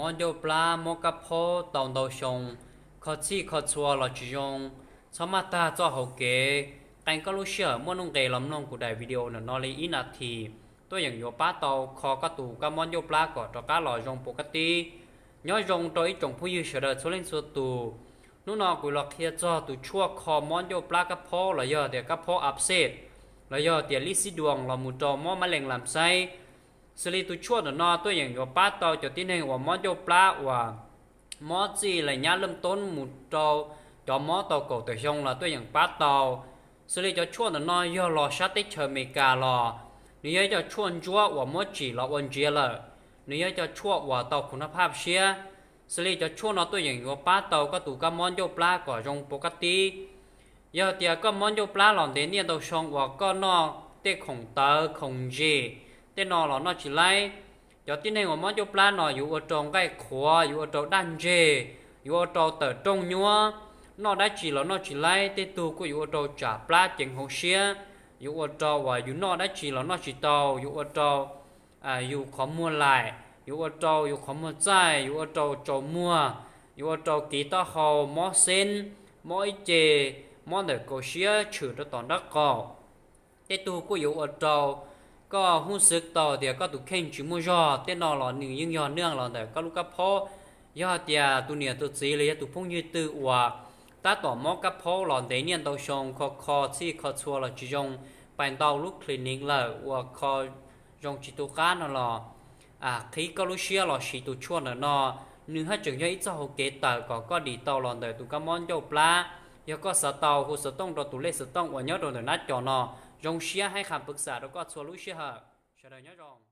มอนโยปลามอกะโพตองโดชงขอซี่ขอชัวหลอจิยงสมาตาจ่อหกเกกันก็รู้เชื่อมอนุ่งเกลำนองกูได้วิดีโอน่ะนอลีอีนาทีตัวอย่างโยป้าเตาคอกระตูกะมอนโยปลาก่อตอกะหล่อจงปกติย้อยจงตัวอีจงผู้ยืเฉลชเล่นสัวตูนู่นนอกูหลอกเคียจ่อตูชั่วคอมอนโยปลากะโพหล่อยเดี๋ยวกะโพอับเซตหล่อยเดี๋ยวลิซิดวงหล่อมูจอมอมะเร็งลำไส้สลีตุชั่วน่ะนอตัวอย่างโยป้าเตาจดที่หนึ่งว่ามอนโยปลาว่ามอจีอะไรเงี้ยเริ่มต้นมูจอจอมอเตาเก่าแต่ชงละตัวอย่างป้าเตาสลีจะชั่วน่ะนอย่อรอชาติเชอเมกาลอนี่จะชวนจั่วว่ามอจีละวันเจเลยนี่จะชั่วว่าเตาคุณภาพเชียสลีจะชั่วนอตัวอย่างโยป้าเตาก็ตูกะมอนโยปลาก่อจงปกติยอเตียก็มอนโยปลาหล่อนเดเนี่ยเตาชงว่าก็นอเตะของเตอของเจเตนอหล่อนอจิไลยอที่ในว่ามอนโยปลาหนออยู่ตรงใกล้ขวาอยู่ตรงด้านเจอยู่ตรงเตอตรงยัวนอได้จีหล่อนอจิไลเตตูก็อยู่ตรงจ่าปลาเจงหงเชียอยู่ตรงว่าอยู่นอได้จีหล่อนอจิโตอยู่ตรงอยู่ขอมัวไหลอยู่ตรงอยู่ขอมัวใจอยู่ตรงโจมัวอยู่ตรงกีตาร์เขามอเซนมอไอเจมอเดโกเชียชื่อตอนนักก่อเตตูก็อยู่ตรงก็หู้สึกต่อเดี๋ยวก็ตุกเข่งชิมุจอเต้นนอหล่อหนึ่งยิ่งย้อนเนื่องหล่อแต่ก็ลูกกระเพาะยอดเดียตัวเนี่ยตัวสีเลยตุกพงยืดตือว่าตาต่อมอกระเพาะหล่อเดี๋ยวเนี่ยตัวชงคอที่คอชัวหล่อจีจงไปต่อลูกคลินิกเลยว่าคอจงจิตุการหล่อที่ก็รู้เชื่อหล่อชีตุชวนหล่อหนึ่งให้จึงยังอีเจ้าเกตต่ก็ดีต่อหล่อแต่ตุกมอนโยปลายก็สตอหูสต้องตัวตุเล็กสต้องวันยอดโดนนัดจอนอจงเชียร์ให้คำปรึกษาแล้วก็ชัวรู้เชื่อใช่ไหมยอดจง